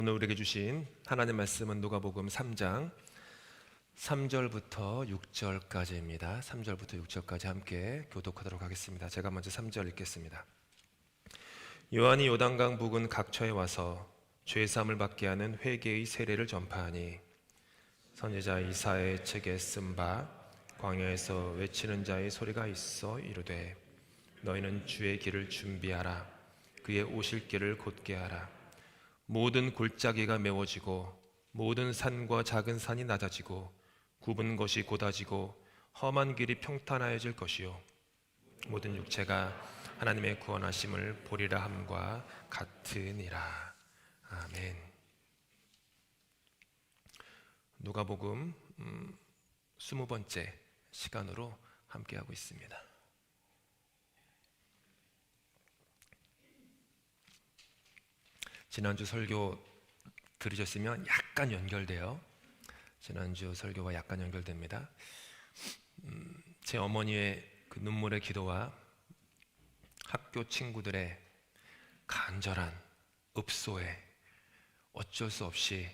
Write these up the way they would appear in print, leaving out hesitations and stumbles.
오늘 우리에게 주신 하나님의 말씀은 누가복음 3장 3절부터 6절까지입니다. 3절부터 6절까지 함께 교독하도록 하겠습니다. 제가 먼저 3절 읽겠습니다. 요한이 요단강 부근 각처에 와서 죄 사함을 받게 하는 회개의 세례를 전파하니 선지자 이사야의 책에 쓴 바 광야에서 외치는 자의 소리가 있어 이르되 너희는 주의 길을 준비하라. 그의 오실 길을 곧게 하라. 모든 골짜기가 메워지고 모든 산과 작은 산이 낮아지고 굽은 것이 곧아지고 험한 길이 평탄하여질 것이요 모든 육체가 하나님의 구원하심을 보리라 함과 같으니라. 아멘. 누가복음 20번째 시간으로 함께하고 있습니다. 지난주 설교 들으셨으면 약간 연결돼요. 지난주 설교와 약간 연결됩니다. 제 어머니의 그 눈물의 기도와 학교 친구들의 간절한 읍소에 어쩔 수 없이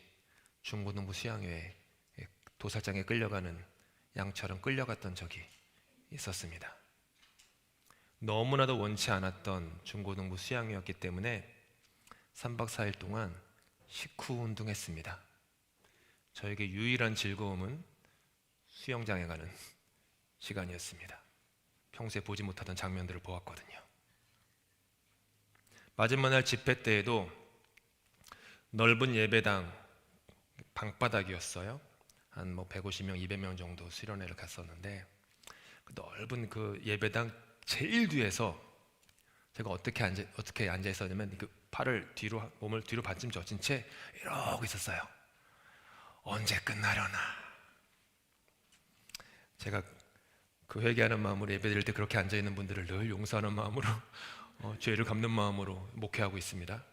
중고등부 수양회에 도살장에 끌려가는 양처럼 끌려갔던 적이 있었습니다. 너무나도 원치 않았던 중고등부 수양회였기 때문에 3박 4일 동안 식후 운동했습니다. 저에게 유일한 즐거움은 수영장에 가는 시간이었습니다. 평소에 보지 못하던 장면들을 보았거든요. 마지막 날 집회 때에도 넓은 예배당 방바닥이었어요. 한 150명, 200명 정도 수련회를 갔었는데 그 넓은 그 예배당 제일 뒤에서 제가 어떻게 앉아 있었냐면 그 팔을 뒤로, 몸을 뒤로 받침 젖힌 채 이러고 있었어요. 언제 끝나려나. 제가 그 회개하는 마음으로 예배드릴 때 그렇게 앉아 있는 분들을 늘 용서하는 마음으로 죄를 갚는 마음으로 목회하고 있습니다.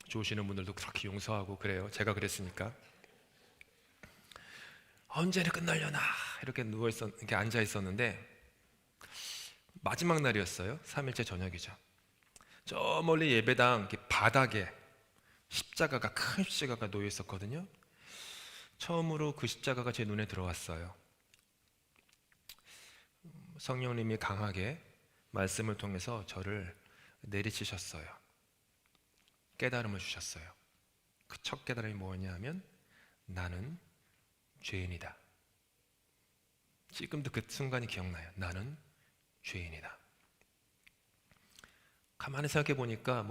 좋으시는 분들도 그렇게 용서하고 그래요. 제가 그랬으니까. 언제는 끝나려나 이렇게 이렇게 앉아 있었는데 마지막 날이었어요. 3일째 저녁이죠. 저 멀리 예배당 바닥에 십자가가, 큰 십자가가 놓여 있었거든요. 처음으로 그 십자가가 제 눈에 들어왔어요. 성령님이 강하게 말씀을 통해서 저를 내리치셨어요. 깨달음을 주셨어요. 그 첫 깨달음이 뭐냐 하면 나는 죄인이다. 지금도 그 순간이 기억나요. 나는 죄인이다. 가만히 생각해 보니까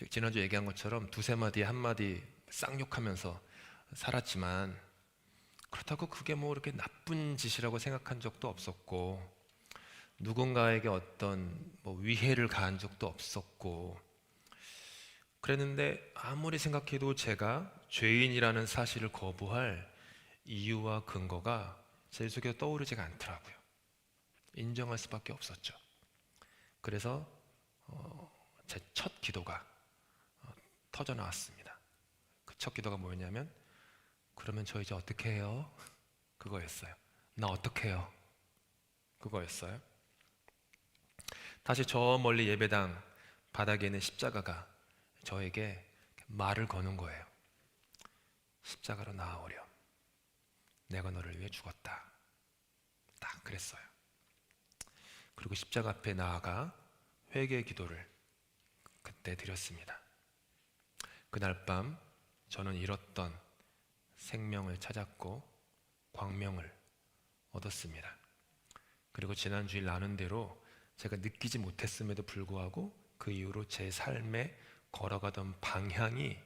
지난주 얘기한 것처럼 두세 마디 한마디 쌍욕하면서 살았지만 그렇다고 그게 이렇게 나쁜 짓이라고 생각한 적도 없었고 누군가에게 어떤 위해를 가한 적도 없었고 그랬는데 아무리 생각해도 제가 죄인이라는 사실을 거부할 이유와 근거가 제 속에 떠오르지가 않더라고요. 인정할 수밖에 없었죠. 그래서 제 첫 기도가 터져 나왔습니다. 그 첫 기도가 뭐였냐면 그러면 저 이제 어떻게 해요? 그거였어요. 나 어떻게 해요? 그거였어요. 다시 저 멀리 예배당 바닥에 있는 십자가가 저에게 말을 거는 거예요. 십자가로 나아오렴. 내가 너를 위해 죽었다. 딱 그랬어요. 그리고 십자가 앞에 나아가 회개의 기도를 그때 드렸습니다. 그날 밤 저는 잃었던 생명을 찾았고 광명을 얻었습니다. 그리고 지난 주일 나눈 대로 제가 느끼지 못했음에도 불구하고 그 이후로 제 삶에 걸어가던 방향이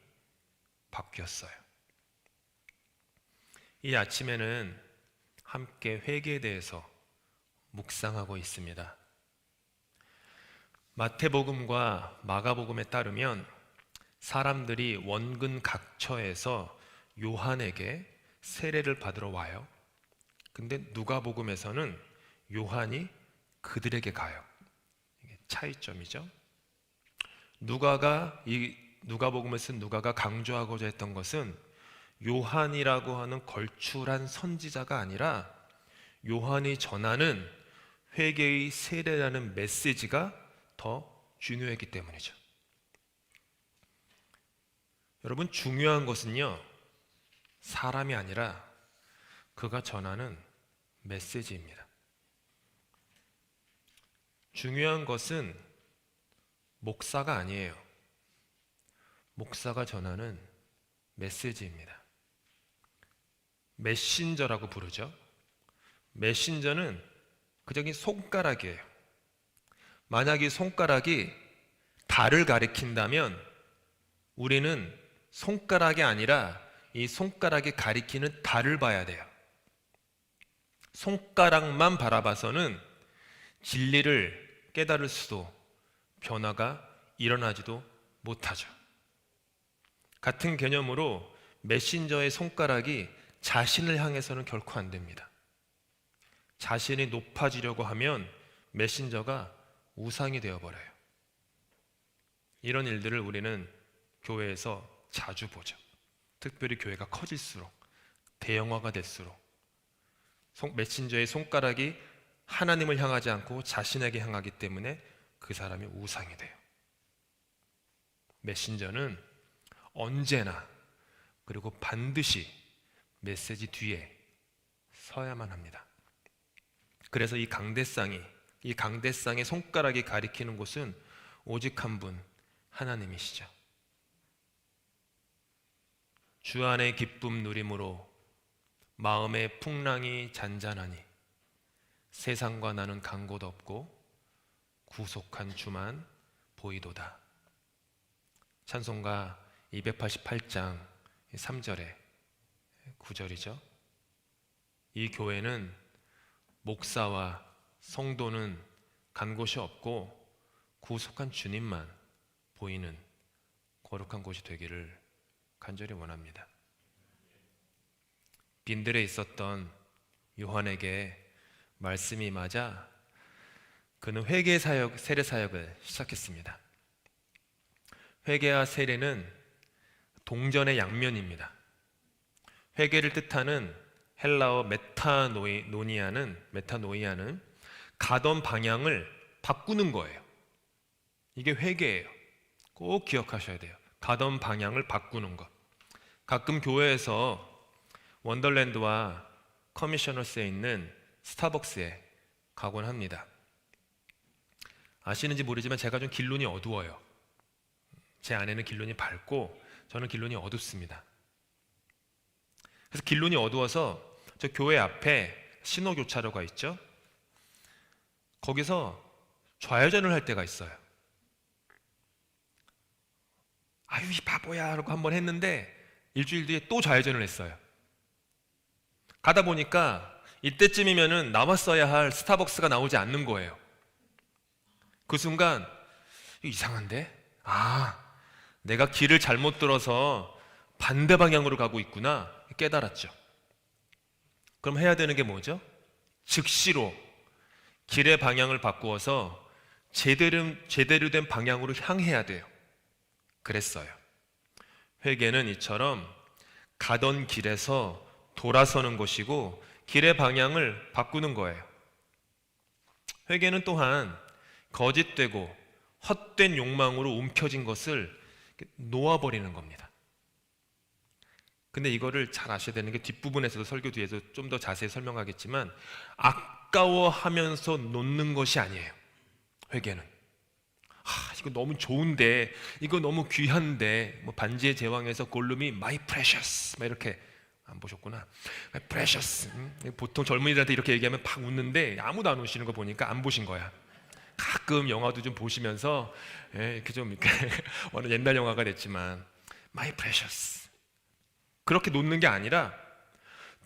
바뀌었어요. 이 아침에는 함께 회개에 대해서 묵상하고 있습니다. 마태복음과 마가복음에 따르면 사람들이 원근 각처에서 요한에게 세례를 받으러 와요. 근데 누가복음에서는 요한이 그들에게 가요. 이게 차이점이죠. 누가복음을 쓴 누가가 강조하고자 했던 것은 요한이라고 하는 걸출한 선지자가 아니라 요한이 전하는 회개의 세례라는 메시지가 더 중요했기 때문이죠. 여러분, 중요한 것은요, 사람이 아니라 그가 전하는 메시지입니다. 중요한 것은 목사가 아니에요. 목사가 전하는 메시지입니다. 메신저라고 부르죠. 메신저는 그저 손가락이에요. 만약 이 손가락이 달을 가리킨다면 우리는 손가락이 아니라 이 손가락이 가리키는 달을 봐야 돼요. 손가락만 바라봐서는 진리를 깨달을 수도 변화가 일어나지도 못하죠. 같은 개념으로 메신저의 손가락이 자신을 향해서는 결코 안 됩니다. 자신이 높아지려고 하면 메신저가 우상이 되어버려요. 이런 일들을 우리는 교회에서 자주 보죠. 특별히 교회가 커질수록, 대형화가 될수록 메신저의 손가락이 하나님을 향하지 않고 자신에게 향하기 때문에 그 사람이 우상이 돼요. 메신저는 언제나 그리고 반드시 메시지 뒤에 서야만 합니다. 그래서 이 강대상의 손가락이 가리키는 곳은 오직 한 분, 하나님이시죠. 주 안의 기쁨 누림으로 마음의 풍랑이 잔잔하니 세상과 나는 간 곳 없고 구속한 주만 보이도다. 찬송가 288장 3절에 9절이죠. 이 교회는 목사와 성도는 간 곳이 없고 구속한 주님만 보이는 거룩한 곳이 되기를 간절히 원합니다. 빈들에 있었던 요한에게 말씀이 맞아 그는 회개 사역, 세례 사역을 시작했습니다. 회개와 세례는 동전의 양면입니다. 회개를 뜻하는 헬라어 메타노이아는 가던 방향을 바꾸는 거예요. 이게 회개예요. 꼭 기억하셔야 돼요. 가던 방향을 바꾸는 것. 가끔 교회에서 원더랜드와 커미셔너스에 있는 스타벅스에 가곤 합니다. 아시는지 모르지만 제가 좀 길눈이 어두워요. 제 아내는 길눈이 밝고 저는 길눈이 어둡습니다. 그래서 길눈이 어두워서 저 교회 앞에 신호교차로가 있죠. 거기서 좌회전을 할 때가 있어요. 아유, 이 바보야 라고 한번 했는데 일주일 뒤에 또 좌회전을 했어요. 가다 보니까 이때쯤이면은 나왔어야 할 스타벅스가 나오지 않는 거예요. 그 순간 이상한데? 내가 길을 잘못 들어서 반대 방향으로 가고 있구나 깨달았죠. 그럼 해야 되는 게 뭐죠? 즉시로 길의 방향을 바꾸어서 제대로 된 방향으로 향해야 돼요. 그랬어요. 회개는 이처럼 가던 길에서 돌아서는 것이고 길의 방향을 바꾸는 거예요. 회개는 또한 거짓되고 헛된 욕망으로 움켜진 것을 놓아버리는 겁니다. 근데 이거를 잘 아셔야 되는 게 뒷부분에서도 설교 뒤에서 좀 더 자세히 설명하겠지만 아까워하면서 놓는 것이 아니에요. 회개는 이거 너무 좋은데, 이거 너무 귀한데, 뭐 반지의 제왕에서 골룸이 my precious 이렇게 안 보셨구나. my precious. 보통 젊은이들한테 이렇게 얘기하면 팍 웃는데 아무도 안 우시는 거 보니까 안 보신 거야. 가끔 영화도 좀 보시면서 이렇게 좀 워낙 옛날 영화가 됐지만 my precious. 그렇게 놓는 게 아니라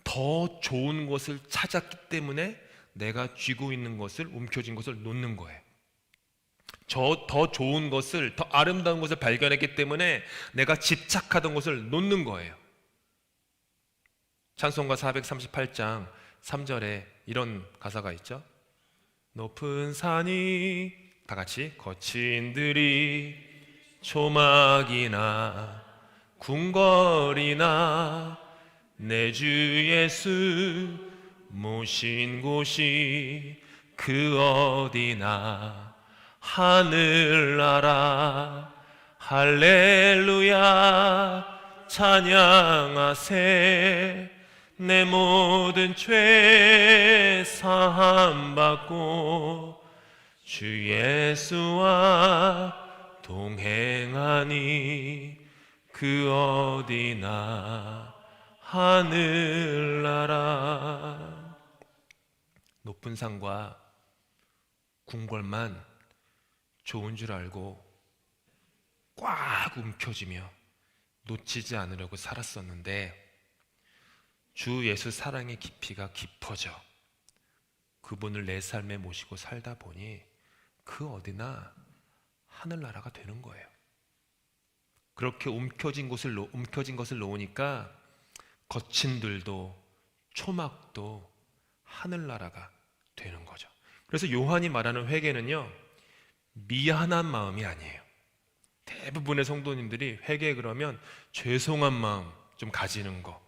더 좋은 것을 찾았기 때문에 내가 쥐고 있는 것을, 움켜쥔 것을 놓는 거예요. 더 좋은 것을, 더 아름다운 것을 발견했기 때문에 내가 집착하던 것을 놓는 거예요. 찬송가 438장 3절에 이런 가사가 있죠. 높은 산이 다 같이 거친 들이 초막이나 궁궐이나 내 주 예수 모신 곳이 그 어디나 하늘나라 할렐루야 찬양하세. 내 모든 죄 사함 받고 주 예수와 동행하니 그 어디나 하늘나라. 높은 산과 궁궐만 좋은 줄 알고 꽉 움켜쥐며 놓치지 않으려고 살았었는데 주 예수 사랑의 깊이가 깊어져 그분을 내 삶에 모시고 살다 보니 그 어디나 하늘나라가 되는 거예요. 그렇게 움켜진 것을 놓으니까 거친 들도 초막도 하늘나라가 되는 거죠. 그래서 요한이 말하는 회개는요, 미안한 마음이 아니에요. 대부분의 성도님들이 회개 그러면 죄송한 마음 좀 가지는 거,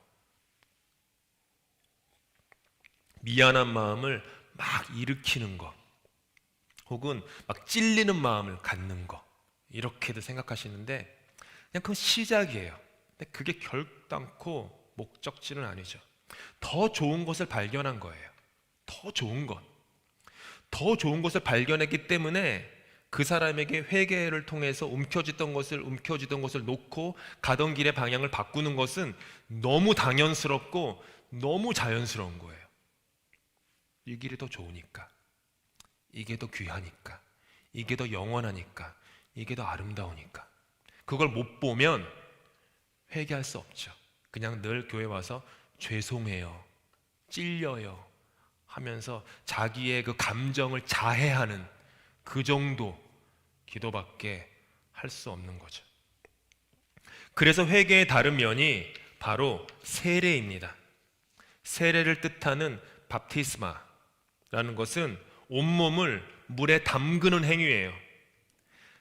미안한 마음을 막 일으키는 거, 혹은 막 찔리는 마음을 갖는 거, 이렇게도 생각하시는데 그냥 그건 시작이에요. 근데 그게 결단코 목적지는 아니죠. 더 좋은 것을 발견한 거예요. 더 좋은 것을 발견했기 때문에 그 사람에게 회개를 통해서 움켜쥐던 것을 놓고 가던 길의 방향을 바꾸는 것은 너무 당연스럽고 너무 자연스러운 거예요. 이 길이 더 좋으니까, 이게 더 귀하니까, 이게 더 영원하니까, 이게 더 아름다우니까. 그걸 못 보면 회개할 수 없죠. 그냥 늘 교회 와서 죄송해요, 찔려요 하면서 자기의 그 감정을 자해하는 그 정도 기도밖에 할 수 없는 거죠. 그래서 회개의 다른 면이 바로 세례입니다. 세례를 뜻하는 밥티스마라는 것은 온몸을 물에 담그는 행위예요.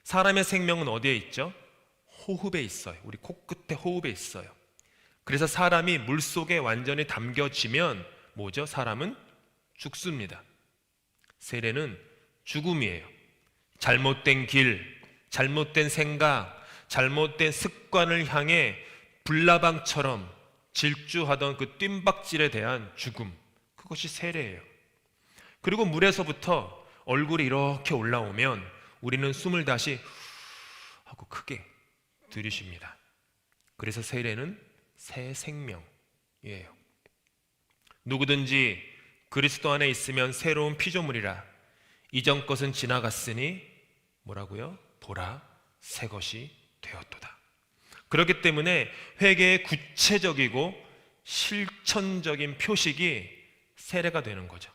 사람의 생명은 어디에 있죠? 호흡에 있어요. 우리 코끝에 호흡에 있어요. 그래서 사람이 물 속에 완전히 담겨지면 뭐죠? 사람은 죽습니다. 세례는 죽음이에요. 잘못된 길, 잘못된 생각, 잘못된 습관을 향해 불나방처럼 질주하던 그 뜀박질에 대한 죽음, 그것이 세례예요. 그리고 물에서부터 얼굴이 이렇게 올라오면 우리는 숨을 다시 하고 크게 들이쉽니다. 그래서 세례는 새 생명이에요. 누구든지 그리스도 안에 있으면 새로운 피조물이라. 이전 것은 지나갔으니 뭐라고요? 보라, 새 것이 되었도다. 그렇기 때문에 회개의 구체적이고 실천적인 표식이 세례가 되는 거죠.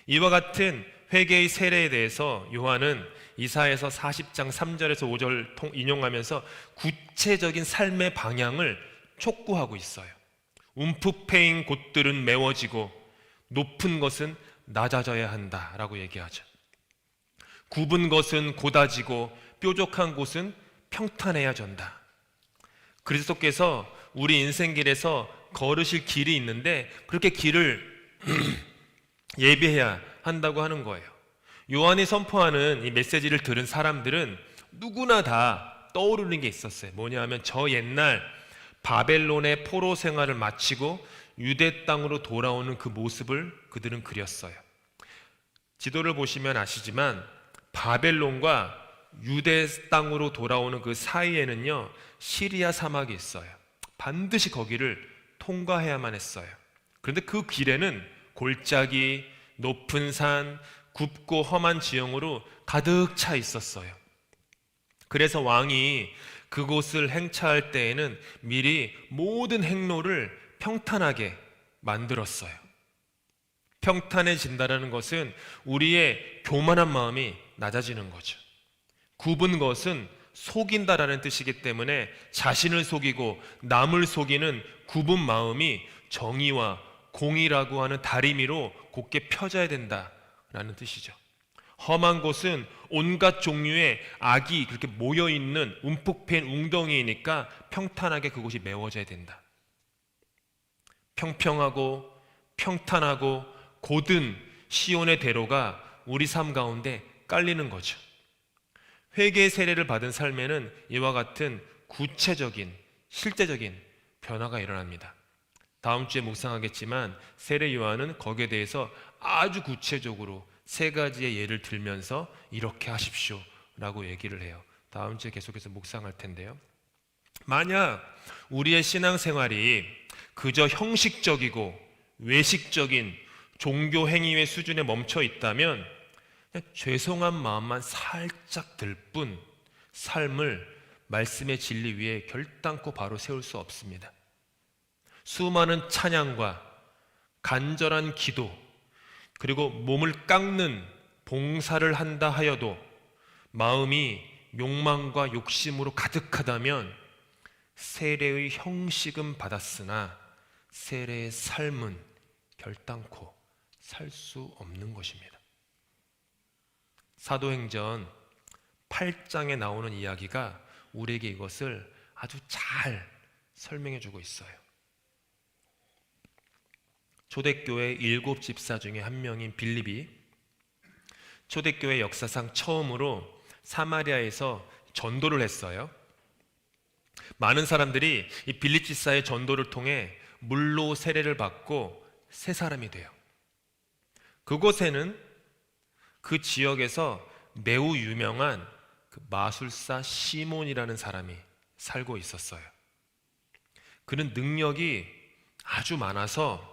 이와 같은 회개의 세례에 대해서 요한은 이사야서 40장 3절에서 5절 인용하면서 구체적인 삶의 방향을 촉구하고 있어요. 움푹 패인 곳들은 메워지고 높은 것은 낮아져야 한다라고 얘기하죠. 굽은 것은 곧아지고 뾰족한 곳은 평탄해야 전다. 그리스도께서 우리 인생길에서 걸으실 길이 있는데 그렇게 길을 예비해야 한다고 하는 거예요. 요한이 선포하는 이 메시지를 들은 사람들은 누구나 다 떠오르는 게 있었어요. 뭐냐 하면 저 옛날 바벨론의 포로 생활을 마치고 유대 땅으로 돌아오는 그 모습을 그들은 그렸어요. 지도를 보시면 아시지만 바벨론과 유대 땅으로 돌아오는 그 사이에는요, 시리아 사막이 있어요. 반드시 거기를 통과해야만 했어요. 그런데 그 길에는 골짜기, 높은 산, 굽고 험한 지형으로 가득 차 있었어요. 그래서 왕이 그곳을 행차할 때에는 미리 모든 행로를 평탄하게 만들었어요. 평탄해진다는 것은 우리의 교만한 마음이 낮아지는 거죠. 굽은 것은 속인다라는 뜻이기 때문에 자신을 속이고 남을 속이는 굽은 마음이 정의와 공의라고 하는 다리미로 곧게 펴져야 된다라는 뜻이죠. 험한 곳은 온갖 종류의 악이 그렇게 모여있는 움푹 패인 웅덩이이니까 평탄하게 그곳이 메워져야 된다. 평평하고 평탄하고 곧은 시온의 대로가 우리 삶 가운데 깔리는 거죠. 회개의 세례를 받은 삶에는 이와 같은 구체적인 실제적인 변화가 일어납니다. 다음 주에 묵상하겠지만 세례 요한은 거기에 대해서 아주 구체적으로 세 가지의 예를 들면서 이렇게 하십시오 라고 얘기를 해요. 다음 주에 계속해서 묵상할 텐데요. 만약 우리의 신앙생활이 그저 형식적이고 외식적인 종교 행위의 수준에 멈춰 있다면 그냥 죄송한 마음만 살짝 들 뿐 삶을 말씀의 진리 위에 결단코 바로 세울 수 없습니다. 수많은 찬양과 간절한 기도 그리고 몸을 깎는 봉사를 한다 하여도 마음이 욕망과 욕심으로 가득하다면 세례의 형식은 받았으나 세례의 삶은 결단코 살 수 없는 것입니다. 사도행전 8장에 나오는 이야기가 우리에게 이것을 아주 잘 설명해 주고 있어요. 초대교회 7 집사 중에 한 명인 빌립이 초대교회 역사상 처음으로 사마리아에서 전도를 했어요. 많은 사람들이 이 빌립 집사의 전도를 통해 물로 세례를 받고 새 사람이 돼요. 그곳에는 그 지역에서 매우 유명한 그 마술사 시몬이라는 사람이 살고 있었어요. 그는 능력이 아주 많아서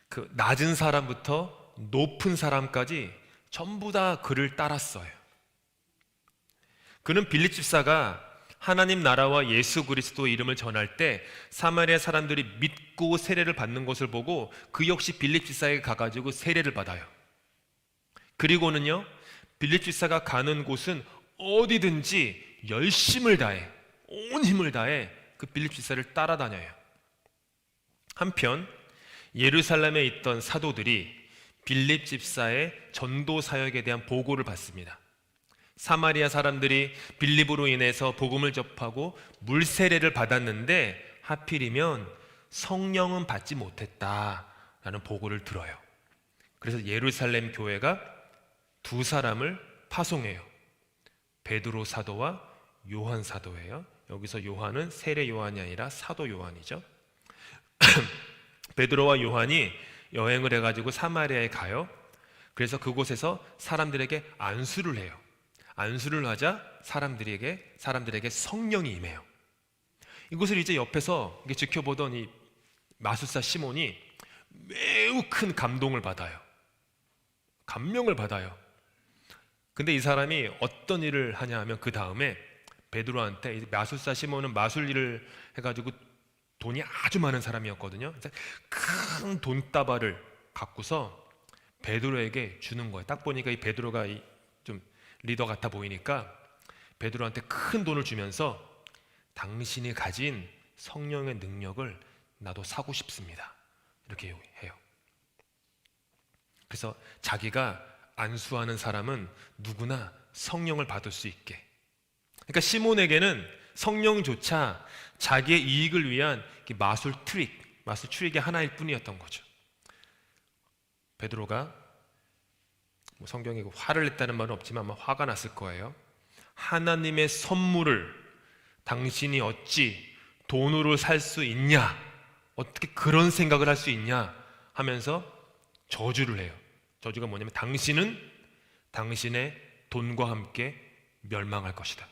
그 낮은 사람부터 높은 사람까지 전부 다 그를 따랐어요. 그는 빌립 집사가 하나님 나라와 예수 그리스도 이름을 전할 때 사마리아 사람들이 믿고 세례를 받는 것을 보고 그 역시 빌립 집사에게 가가지고 세례를 받아요. 그리고는요, 빌립 집사가 가는 곳은 어디든지 열심을 다해, 온 힘을 다해 그 빌립 집사를 따라다녀요. 한편 예루살렘에 있던 사도들이 빌립 집사의 전도 사역에 대한 보고를 받습니다. 사마리아 사람들이 빌립으로 인해서 복음을 접하고 물세례를 받았는데 하필이면 성령은 받지 못했다라는 보고를 들어요. 그래서 예루살렘 교회가 두 사람을 파송해요. 베드로 사도와 요한 사도예요. 여기서 요한은 세례 요한이 아니라 사도 요한이죠. 베드로와 요한이 여행을 해가지고 사마리아에 가요. 그래서 그곳에서 사람들에게 안수를 해요. 안수를 하자 사람들에게 성령이 임해요. 이것을 이제 옆에서 지켜보던 이 마술사 시몬이 매우 큰 감동을 받아요. 감명을 받아요. 근데 이 사람이 어떤 일을 하냐 하면 그 다음에 베드로한테, 마술사 시몬은 마술 일을 해가지고 돈이 아주 많은 사람이었거든요. 큰 돈다발을 갖고서 베드로에게 주는 거예요. 딱 보니까 이 베드로가 좀 리더 같아 보이니까 베드로한테 큰 돈을 주면서 당신이 가진 성령의 능력을 나도 사고 싶습니다. 이렇게 해요. 그래서 자기가 안수하는 사람은 누구나 성령을 받을 수 있게. 그러니까 시몬에게는 성령조차 자기의 이익을 위한 마술 트릭의 하나일 뿐이었던 거죠. 베드로가 성경에 화를 냈다는 말은 없지만 아마 화가 났을 거예요. 하나님의 선물을 당신이 어찌 돈으로 살 수 있냐? 어떻게 그런 생각을 할 수 있냐? 하면서 저주를 해요. 저주가 뭐냐면 당신은 당신의 돈과 함께 멸망할 것이다.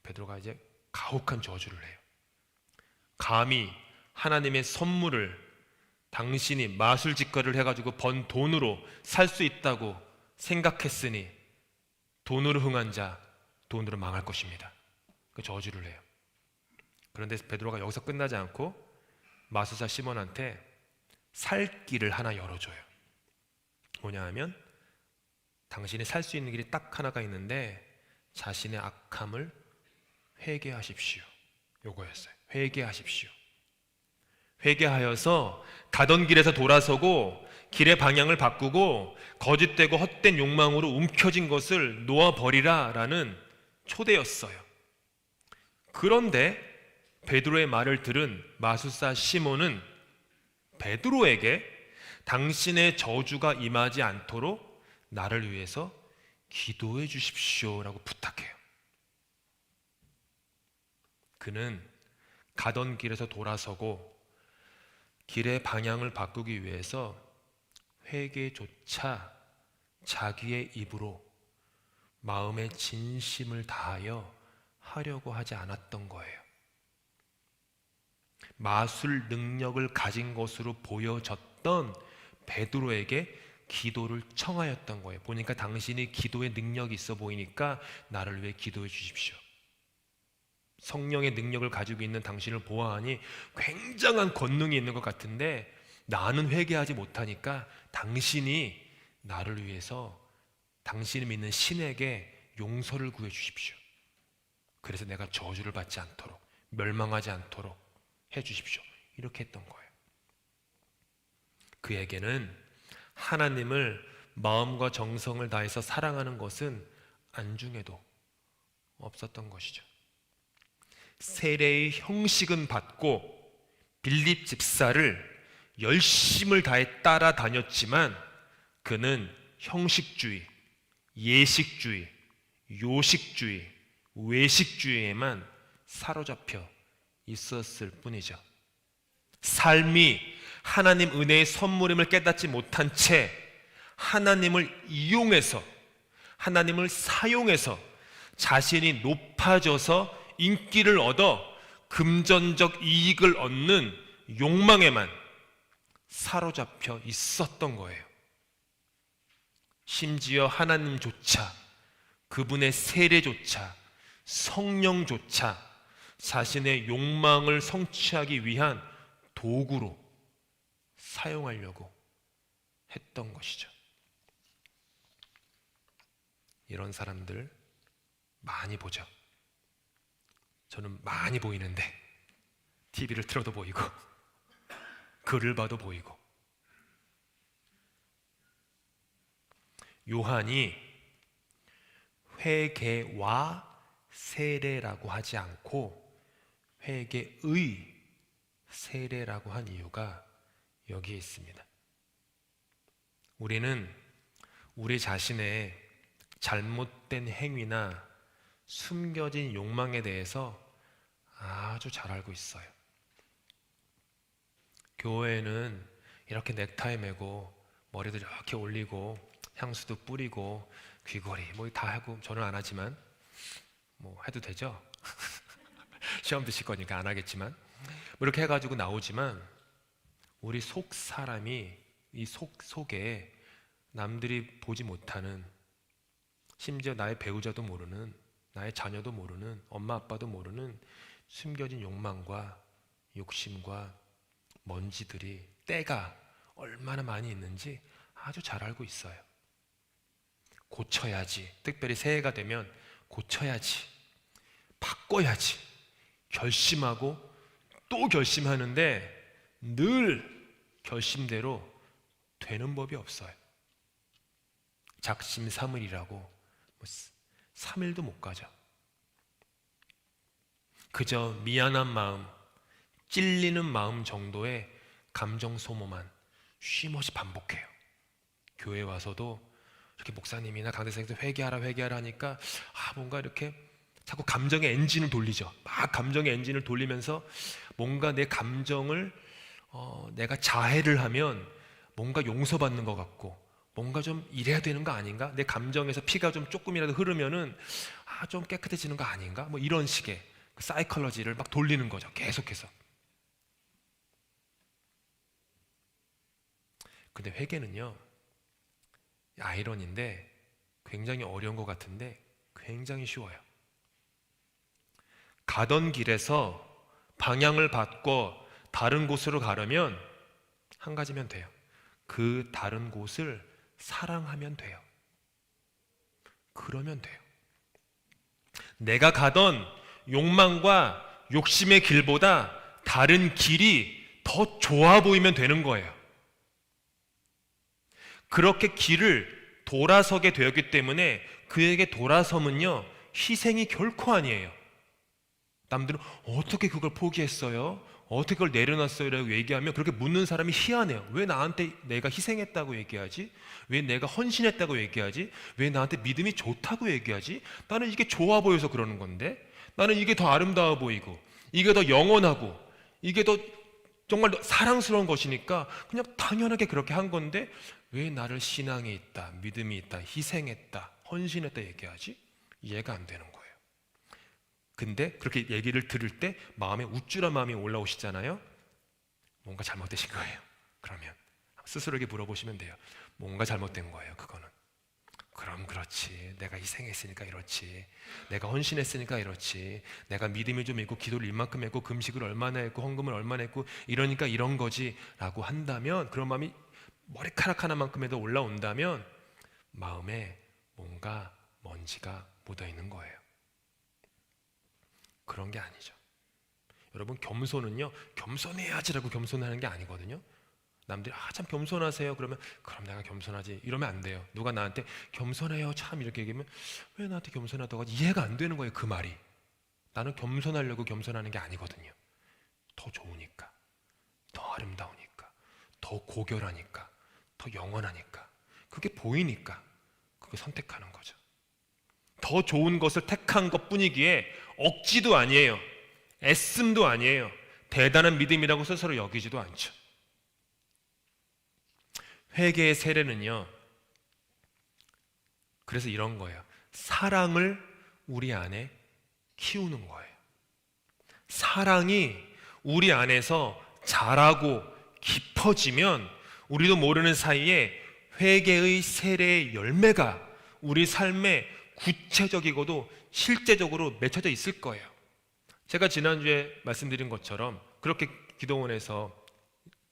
베드로가 이제 가혹한 저주를 해요. 감히 하나님의 선물을 당신이 마술짓거리를 해가지고 번 돈으로 살 수 있다고 생각했으니 돈으로 흥한 자 돈으로 망할 것입니다. 그 저주를 해요. 그런데 베드로가 여기서 끝나지 않고 마술사 시몬한테 살 길을 하나 열어줘요. 뭐냐 하면 당신이 살 수 있는 길이 딱 하나가 있는데 자신의 악함을 회개하십시오. 요거였어요. 회개하십시오. 회개하여서 가던 길에서 돌아서고 길의 방향을 바꾸고 거짓되고 헛된 욕망으로 움켜진 것을 놓아버리라 라는 초대였어요. 그런데 베드로의 말을 들은 마술사 시몬은 베드로에게 당신의 저주가 임하지 않도록 나를 위해서 기도해 주십시오라고 부탁해요. 그는 가던 길에서 돌아서고 길의 방향을 바꾸기 위해서 회개조차 자기의 입으로 마음의 진심을 다하여 하려고 하지 않았던 거예요. 마술 능력을 가진 것으로 보여졌던 베드로에게 기도를 청하였던 거예요. 보니까 당신이 기도의 능력이 있어 보이니까 나를 위해 기도해 주십시오. 성령의 능력을 가지고 있는 당신을 보아하니 굉장한 권능이 있는 것 같은데 나는 회개하지 못하니까 당신이 나를 위해서 당신이 믿는 신에게 용서를 구해 주십시오. 그래서 내가 저주를 받지 않도록, 멸망하지 않도록 해 주십시오. 이렇게 했던 거예요. 그에게는 하나님을 마음과 정성을 다해서 사랑하는 것은 안중에도 없었던 것이죠. 세례의 형식은 받고 빌립 집사를 열심을 다해 따라다녔지만 그는 형식주의, 예식주의, 요식주의, 외식주의에만 사로잡혀 있었을 뿐이죠. 삶이 하나님 은혜의 선물임을 깨닫지 못한 채 하나님을 이용해서, 하나님을 사용해서 자신이 높아져서 인기를 얻어 금전적 이익을 얻는 욕망에만 사로잡혀 있었던 거예요. 심지어 하나님조차, 그분의 세례조차, 성령조차 자신의 욕망을 성취하기 위한 도구로 사용하려고 했던 것이죠. 이런 사람들 많이 보죠. 저는 많이 보이는데 TV를 틀어도 보이고 글을 봐도 보이고. 요한이 회개와 세례라고 하지 않고 회개의 세례라고 한 이유가 여기에 있습니다. 우리는 우리 자신의 잘못된 행위나 숨겨진 욕망에 대해서 아주 잘 알고 있어요. 교회에는 이렇게 넥타이 매고 머리도 이렇게 올리고 향수도 뿌리고 귀걸이 뭐 다 하고, 저는 안 하지만 뭐 해도 되죠? 시험 드실 거니까 안 하겠지만 뭐 이렇게 해가지고 나오지만 우리 속 사람이 이 속에 남들이 보지 못하는, 심지어 나의 배우자도 모르는, 나의 자녀도 모르는, 엄마 아빠도 모르는 숨겨진 욕망과 욕심과 먼지들이, 때가 얼마나 많이 있는지 아주 잘 알고 있어요. 고쳐야지, 특별히 새해가 되면 고쳐야지, 바꿔야지 결심하고 또 결심하는데 늘 결심대로 되는 법이 없어요. 작심삼일이라고 3일도 못 가죠. 그저 미안한 마음, 찔리는 마음 정도의 감정 소모만 쉼없이 반복해요. 교회 와서도 이렇게 목사님이나 강대생도 회개하라 하니까 뭔가 이렇게 자꾸 감정의 엔진을 돌리죠. 막 감정의 엔진을 돌리면서 뭔가 내 감정을 내가 자해를 하면 뭔가 용서받는 것 같고, 뭔가 좀 이래야 되는 거 아닌가? 내 감정에서 피가 좀 조금이라도 흐르면은 좀 깨끗해지는 거 아닌가? 뭐 이런 식의 그 사이컬러지를 막 돌리는 거죠. 계속해서. 근데 회개는요, 아이러니인데 굉장히 어려운 것 같은데 굉장히 쉬워요. 가던 길에서 방향을 바꿔 다른 곳으로 가려면 한 가지면 돼요. 그 다른 곳을 사랑하면 돼요. 그러면 돼요. 내가 가던 욕망과 욕심의 길보다 다른 길이 더 좋아 보이면 되는 거예요. 그렇게 길을 돌아서게 되었기 때문에 그에게 돌아섬은요, 희생이 결코 아니에요. 남들은 어떻게 그걸 포기했어요? 어떻게 그걸 내려놨어요? 라고 얘기하면 그렇게 묻는 사람이 희한해요. 왜 나한테 내가 희생했다고 얘기하지? 왜 내가 헌신했다고 얘기하지? 왜 나한테 믿음이 좋다고 얘기하지? 나는 이게 좋아 보여서 그러는 건데, 나는 이게 더 아름다워 보이고 이게 더 영원하고 이게 더 정말 사랑스러운 것이니까 그냥 당연하게 그렇게 한 건데 왜 나를 신앙이 있다, 믿음이 있다, 희생했다, 헌신했다 얘기하지? 이해가 안 되는 거예요. 근데 그렇게 얘기를 들을 때 마음에 우쭐한 마음이 올라오시잖아요. 뭔가 잘못되신 거예요. 그러면 스스로에게 물어보시면 돼요. 뭔가 잘못된 거예요. 그거는. 그럼 그렇지, 내가 희생했으니까 이렇지, 내가 헌신했으니까 이렇지, 내가 믿음이 좀 있고 기도를 이만큼 했고 금식을 얼마나 했고 헌금을 얼마나 했고 이러니까 이런 거지 라고 한다면, 그런 마음이 머리카락 하나만큼에도 올라온다면 마음에 뭔가 먼지가 묻어있는 거예요. 그런 게 아니죠. 여러분, 겸손은요, 겸손해야지라고 겸손하는 게 아니거든요. 남들이 참 겸손하세요 그러면 그럼 내가 겸손하지 이러면 안 돼요. 누가 나한테 겸손해요 참 이렇게 얘기하면 왜 나한테 겸손하다고 하지? 이해가 안 되는 거예요. 그 말이. 나는 겸손하려고 겸손하는 게 아니거든요. 더 좋으니까, 더 아름다우니까, 더 고결하니까, 더 영원하니까, 그게 보이니까 그게 선택하는 거죠. 더 좋은 것을 택한 것 뿐이기에 억지도 아니에요, 애씀도 아니에요, 대단한 믿음이라고 스스로 여기지도 않죠. 회개의 세례는요, 그래서 이런 거예요. 사랑을 우리 안에 키우는 거예요. 사랑이 우리 안에서 자라고 깊어지면 우리도 모르는 사이에 회개의 세례의 열매가 우리 삶에 구체적이고도 실제적으로 맺혀져 있을 거예요. 제가 지난주에 말씀드린 것처럼 그렇게 기도원에서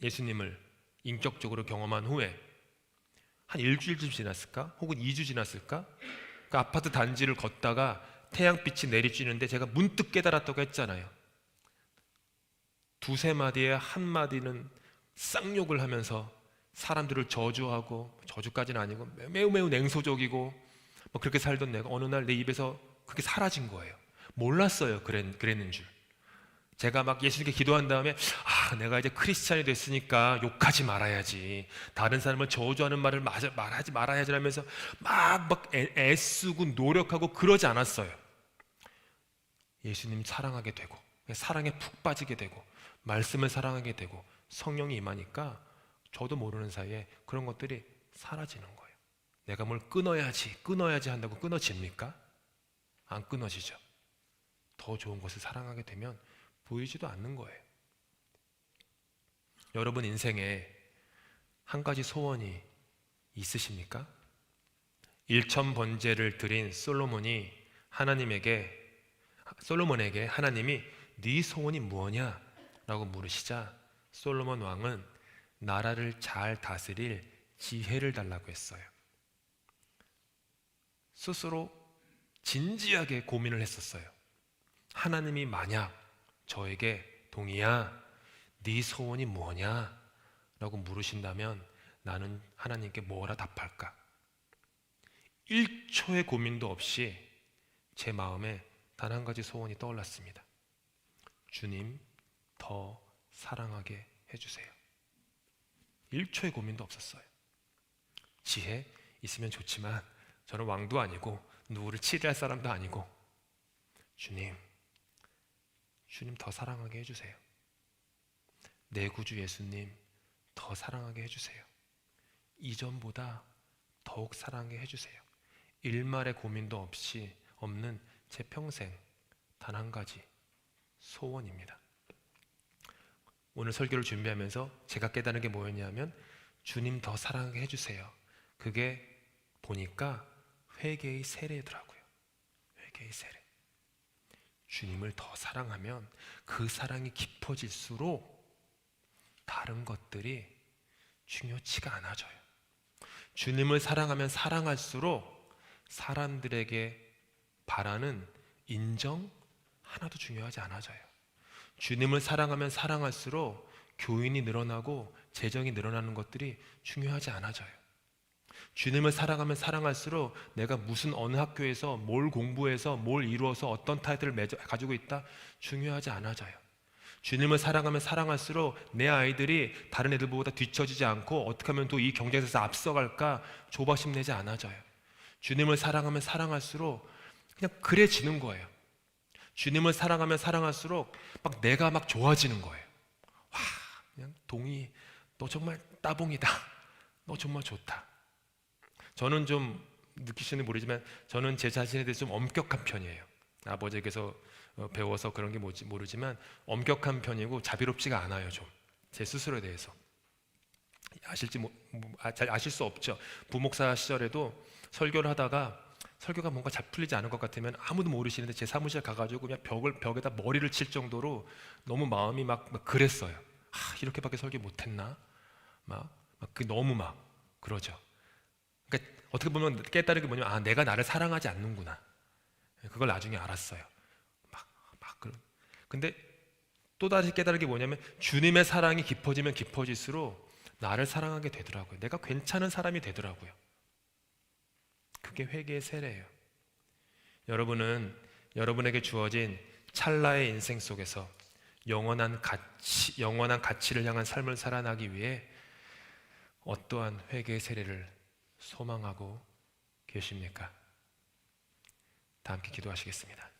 예수님을 인격적으로 경험한 후에 한 일주일쯤 지났을까? 혹은 2주 지났을까? 그 아파트 단지를 걷다가 태양빛이 내리쬐는데 제가 문득 깨달았다고 했잖아요. 두세 마디에 한 마디는 쌍욕을 하면서 사람들을 저주하고, 저주까지는 아니고 매우 냉소적이고 뭐 그렇게 살던 내가 어느 날 내 입에서 그게 사라진 거예요. 몰랐어요. 그랬는 줄. 제가 막 예수님께 기도한 다음에 내가 이제 크리스찬이 됐으니까 욕하지 말아야지, 다른 사람을 저주하는 말을 말하지 말아야지 하면서 막 애쓰고 노력하고 그러지 않았어요. 예수님 사랑하게 되고 사랑에 푹 빠지게 되고 말씀을 사랑하게 되고 성령이 임하니까 저도 모르는 사이에 그런 것들이 사라지는 거예요. 내가 뭘 끊어야지 한다고 끊어집니까? 안 끊어지죠. 더 좋은 것을 사랑하게 되면 보이지도 않는 거예요. 여러분 인생에 한 가지 소원이 있으십니까? 일천번제를 드린 솔로몬에게 하나님이 네 소원이 무엇냐? 라고 물으시자 솔로몬 왕은 나라를 잘 다스릴 지혜를 달라고 했어요. 스스로 진지하게 고민을 했었어요. 하나님이 만약 저에게 동이야, 네 소원이 뭐냐? 라고 물으신다면 나는 하나님께 뭐라 답할까? 1초의 고민도 없이 제 마음에 단 한 가지 소원이 떠올랐습니다. 주님, 더 사랑하게 해주세요. 1초의 고민도 없었어요. 지혜 있으면 좋지만 저는 왕도 아니고 누구를 치리할 사람도 아니고 주님 더 사랑하게 해주세요. 내 구주 예수님 더 사랑하게 해주세요. 이전보다 더욱 사랑하게 해주세요. 일말의 고민도 없이 없는 제 평생 단 한 가지 소원입니다. 오늘 설교를 준비하면서 제가 깨달은 게 뭐였냐면 주님 더 사랑하게 해주세요. 그게 보니까 회개의 세례더라고요. 회개의 세례. 주님을 더 사랑하면 그 사랑이 깊어질수록 다른 것들이 중요치가 않아져요. 주님을 사랑하면 사랑할수록 사람들에게 바라는 인정 하나도 중요하지 않아져요. 주님을 사랑하면 사랑할수록 교인이 늘어나고 재정이 늘어나는 것들이 중요하지 않아져요. 주님을 사랑하면 사랑할수록 내가 무슨 어느 학교에서 뭘 공부해서 뭘 이루어서 어떤 타이틀을 가지고 있다 중요하지 않아져요. 주님을 사랑하면 사랑할수록 내 아이들이 다른 애들보다 뒤처지지 않고 어떻게 하면 또 이 경쟁에서 앞서갈까 조바심 내지 않아져요. 주님을 사랑하면 사랑할수록 그냥 그래지는 거예요. 주님을 사랑하면 사랑할수록 막 내가 막 좋아지는 거예요. 와, 그냥 동희, 너 정말 따봉이다. 너 정말 좋다. 저는 좀 느끼시는지 모르지만 저는 제 자신에 대해서 좀 엄격한 편이에요. 아버지에게서 배워서 그런 게 뭔지 모르지만 엄격한 편이고 자비롭지가 않아요. 좀 제 스스로에 대해서 잘 아실 수 없죠. 부목사 시절에도 설교를 하다가 설교가 뭔가 잘 풀리지 않은 것 같으면 아무도 모르시는데 제 사무실 가가지고 그냥 벽에다 머리를 칠 정도로 너무 마음이 막 그랬어요. 이렇게밖에 설교 못했나? 너무 막 그러죠. 그러니까 어떻게 보면 깨달은 게 뭐냐면 내가 나를 사랑하지 않는구나. 그걸 나중에 알았어요. 근데 또 다시 깨달은 게 뭐냐면 주님의 사랑이 깊어지면 깊어질수록 나를 사랑하게 되더라고요. 내가 괜찮은 사람이 되더라고요. 그게 회개의 세례예요. 여러분은 여러분에게 주어진 찰나의 인생 속에서 영원한 가치를 향한 삶을 살아나기 위해 어떠한 회개의 세례를 소망하고 계십니까? 다 함께 기도하시겠습니다.